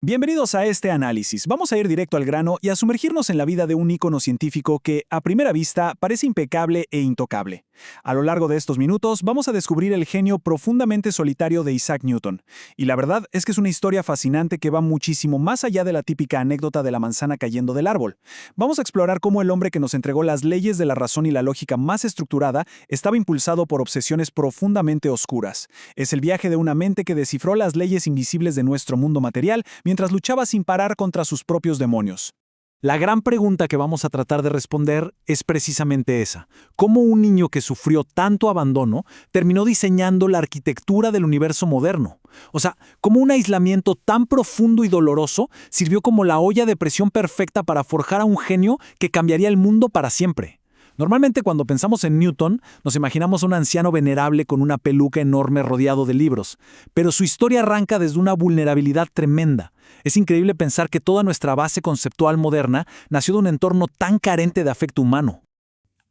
Bienvenidos a este análisis. Vamos a ir directo al grano y a sumergirnos en la vida de un ícono científico que, a primera vista, parece impecable e intocable. A lo largo de estos minutos, vamos a descubrir el genio profundamente solitario de Isaac Newton. Y la verdad es que es una historia fascinante que va muchísimo más allá de la típica anécdota de la manzana cayendo del árbol. Vamos a explorar cómo el hombre que nos entregó las leyes de la razón y la lógica más estructurada estaba impulsado por obsesiones profundamente oscuras. Es el viaje de una mente que descifró las leyes invisibles de nuestro mundo material mientras luchaba sin parar contra sus propios demonios. La gran pregunta que vamos a tratar de responder es precisamente esa. ¿Cómo un niño que sufrió tanto abandono terminó diseñando la arquitectura del universo moderno? O sea, ¿cómo un aislamiento tan profundo y doloroso sirvió como la olla de presión perfecta para forjar a un genio que cambiaría el mundo para siempre? Normalmente cuando pensamos en Newton, nos imaginamos a un anciano venerable con una peluca enorme rodeado de libros, pero su historia arranca desde una vulnerabilidad tremenda. Es increíble pensar que toda nuestra base conceptual moderna nació de un entorno tan carente de afecto humano.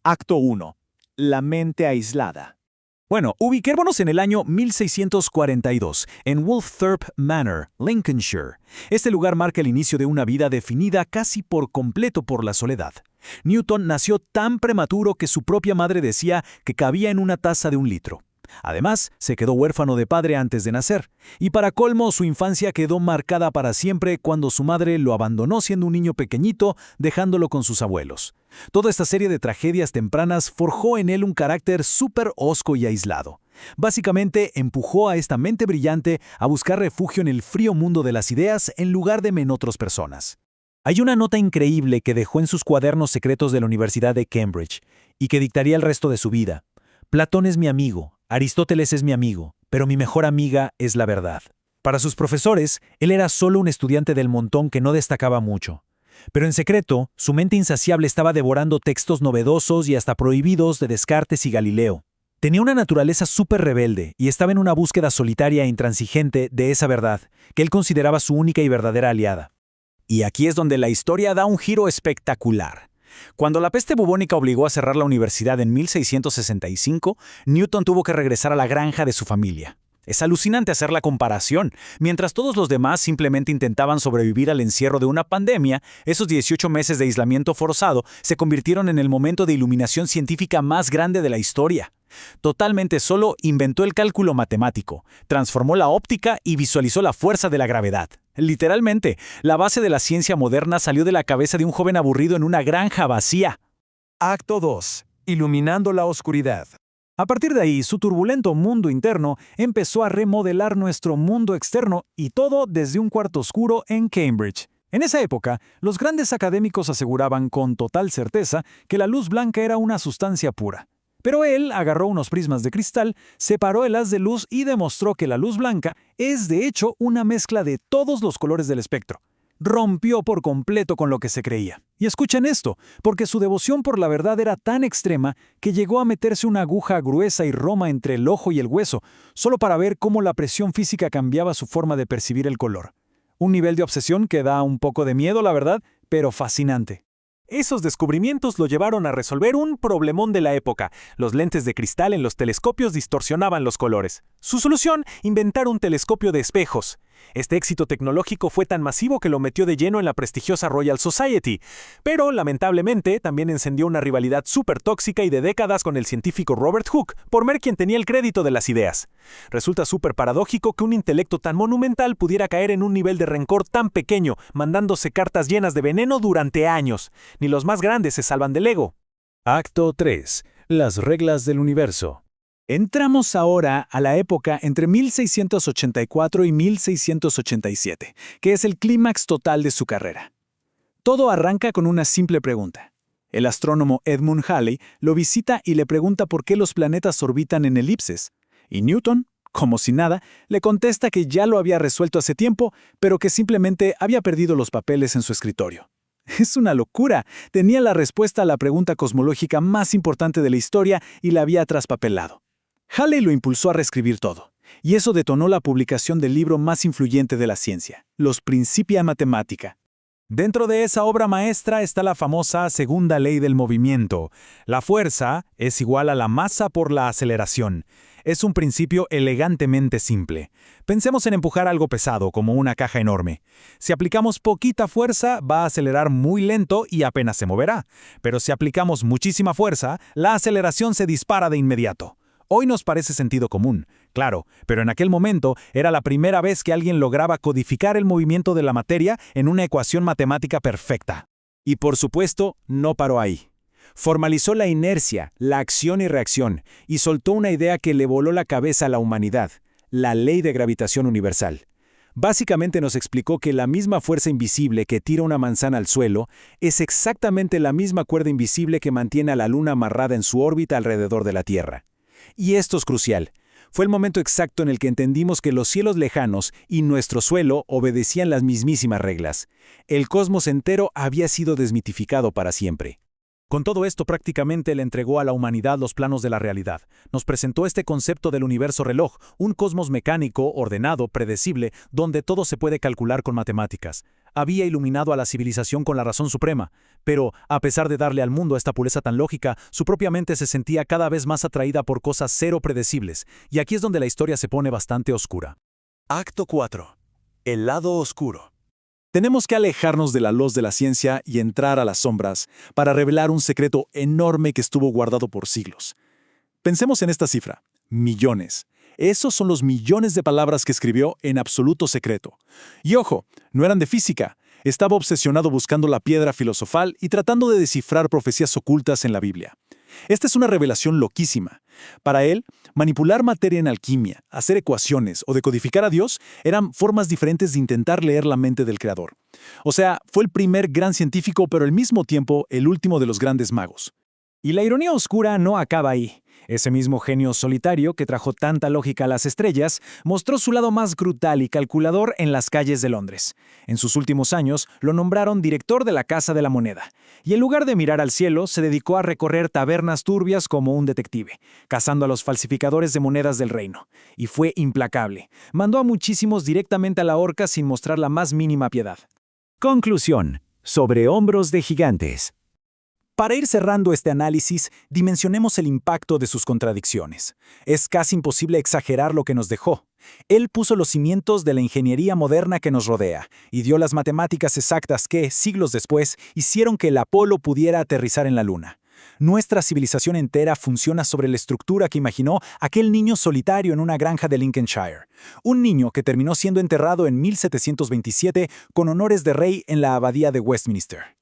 Acto 1. La mente aislada. Bueno, ubiquémonos en el año 1642, en Woolthorpe Manor, Lincolnshire. Este lugar marca el inicio de una vida definida casi por completo por la soledad. Newton nació tan prematuro que su propia madre decía que cabía en una taza de 1 litro. Además, se quedó huérfano de padre antes de nacer, y para colmo su infancia quedó marcada para siempre cuando su madre lo abandonó siendo un niño pequeñito, dejándolo con sus abuelos. Toda esta serie de tragedias tempranas forjó en él un carácter súper hosco y aislado. Básicamente, empujó a esta mente brillante a buscar refugio en el frío mundo de las ideas en lugar de en otras personas. Hay una nota increíble que dejó en sus cuadernos secretos de la Universidad de Cambridge y que dictaría el resto de su vida. Platón es mi amigo. Aristóteles es mi amigo, pero mi mejor amiga es la verdad. Para sus profesores, él era solo un estudiante del montón que no destacaba mucho. Pero en secreto, su mente insaciable estaba devorando textos novedosos y hasta prohibidos de Descartes y Galileo. Tenía una naturaleza súper rebelde y estaba en una búsqueda solitaria e intransigente de esa verdad, que él consideraba su única y verdadera aliada. Y aquí es donde la historia da un giro espectacular. Cuando la peste bubónica obligó a cerrar la universidad en 1665, Newton tuvo que regresar a la granja de su familia. Es alucinante hacer la comparación. Mientras todos los demás simplemente intentaban sobrevivir al encierro de una pandemia, esos 18 meses de aislamiento forzado se convirtieron en el momento de iluminación científica más grande de la historia. Totalmente solo inventó el cálculo matemático, transformó la óptica y visualizó la fuerza de la gravedad. Literalmente, la base de la ciencia moderna salió de la cabeza de un joven aburrido en una granja vacía. Acto 2. Iluminando la oscuridad. A partir de ahí, su turbulento mundo interno empezó a remodelar nuestro mundo externo y todo desde un cuarto oscuro en Cambridge. En esa época, los grandes académicos aseguraban con total certeza que la luz blanca era una sustancia pura. Pero él agarró unos prismas de cristal, separó el haz de luz y demostró que la luz blanca es de hecho una mezcla de todos los colores del espectro. Rompió por completo con lo que se creía. Y escuchen esto, porque su devoción por la verdad era tan extrema que llegó a meterse una aguja gruesa y roma entre el ojo y el hueso, solo para ver cómo la presión física cambiaba su forma de percibir el color. Un nivel de obsesión que da un poco de miedo, la verdad, pero fascinante. Esos descubrimientos lo llevaron a resolver un problemón de la época. Los lentes de cristal en los telescopios distorsionaban los colores. Su solución, inventar un telescopio de espejos. Este éxito tecnológico fue tan masivo que lo metió de lleno en la prestigiosa Royal Society, pero lamentablemente también encendió una rivalidad súper tóxica y de décadas con el científico Robert Hooke por ver quién tenía el crédito de las ideas. Resulta súper paradójico que un intelecto tan monumental pudiera caer en un nivel de rencor tan pequeño, mandándose cartas llenas de veneno durante años. Ni los más grandes se salvan del ego. Acto 3. Las reglas del universo. Entramos ahora a la época entre 1684 y 1687, que es el clímax total de su carrera. Todo arranca con una simple pregunta. El astrónomo Edmund Halley lo visita y le pregunta por qué los planetas orbitan en elipses. Y Newton, como si nada, le contesta que ya lo había resuelto hace tiempo, pero que simplemente había perdido los papeles en su escritorio. Es una locura. Tenía la respuesta a la pregunta cosmológica más importante de la historia y la había traspapelado. Halley lo impulsó a reescribir todo, y eso detonó la publicación del libro más influyente de la ciencia, Los Principia Mathematica. Dentro de esa obra maestra está la famosa segunda ley del movimiento. La fuerza es igual a la masa por la aceleración. Es un principio elegantemente simple. Pensemos en empujar algo pesado, como una caja enorme. Si aplicamos poquita fuerza, va a acelerar muy lento y apenas se moverá. Pero si aplicamos muchísima fuerza, la aceleración se dispara de inmediato. Hoy nos parece sentido común, claro, pero en aquel momento era la primera vez que alguien lograba codificar el movimiento de la materia en una ecuación matemática perfecta. Y por supuesto, no paró ahí. Formalizó la inercia, la acción y reacción, y soltó una idea que le voló la cabeza a la humanidad, la ley de gravitación universal. Básicamente nos explicó que la misma fuerza invisible que tira una manzana al suelo es exactamente la misma cuerda invisible que mantiene a la Luna amarrada en su órbita alrededor de la Tierra. Y esto es crucial. Fue el momento exacto en el que entendimos que los cielos lejanos y nuestro suelo obedecían las mismísimas reglas. El cosmos entero había sido desmitificado para siempre. Con todo esto prácticamente le entregó a la humanidad los planos de la realidad. Nos presentó este concepto del universo reloj, un cosmos mecánico, ordenado, predecible, donde todo se puede calcular con matemáticas. Había iluminado a la civilización con la razón suprema, pero, a pesar de darle al mundo esta pureza tan lógica, su propia mente se sentía cada vez más atraída por cosas cero predecibles, y aquí es donde la historia se pone bastante oscura. Acto 4. El lado oscuro. Tenemos que alejarnos de la luz de la ciencia y entrar a las sombras para revelar un secreto enorme que estuvo guardado por siglos. Pensemos en esta cifra, millones. Esos son los millones de palabras que escribió en absoluto secreto. Y ojo, no eran de física. Estaba obsesionado buscando la piedra filosofal y tratando de descifrar profecías ocultas en la Biblia. Esta es una revelación loquísima. Para él, manipular materia en alquimia, hacer ecuaciones o decodificar a Dios eran formas diferentes de intentar leer la mente del Creador. O sea, fue el primer gran científico, pero al mismo tiempo el último de los grandes magos. Y la ironía oscura no acaba ahí. Ese mismo genio solitario que trajo tanta lógica a las estrellas mostró su lado más brutal y calculador en las calles de Londres. En sus últimos años lo nombraron director de la Casa de la Moneda, y en lugar de mirar al cielo se dedicó a recorrer tabernas turbias como un detective, cazando a los falsificadores de monedas del reino. Y fue implacable. Mandó a muchísimos directamente a la horca sin mostrar la más mínima piedad. Conclusión. Sobre hombros de gigantes. Para ir cerrando este análisis, dimensionemos el impacto de sus contradicciones. Es casi imposible exagerar lo que nos dejó. Él puso los cimientos de la ingeniería moderna que nos rodea y dio las matemáticas exactas que, siglos después, hicieron que el Apolo pudiera aterrizar en la Luna. Nuestra civilización entera funciona sobre la estructura que imaginó aquel niño solitario en una granja de Lincolnshire. Un niño que terminó siendo enterrado en 1727 con honores de rey en la abadía de Westminster.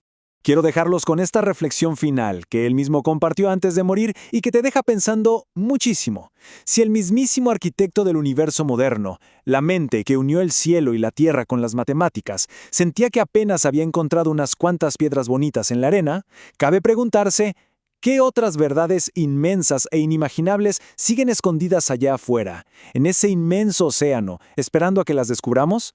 Quiero dejarlos con esta reflexión final que él mismo compartió antes de morir y que te deja pensando muchísimo. Si el mismísimo arquitecto del universo moderno, la mente que unió el cielo y la tierra con las matemáticas, sentía que apenas había encontrado unas cuantas piedras bonitas en la arena, cabe preguntarse, ¿qué otras verdades inmensas e inimaginables siguen escondidas allá afuera, en ese inmenso océano, esperando a que las descubramos?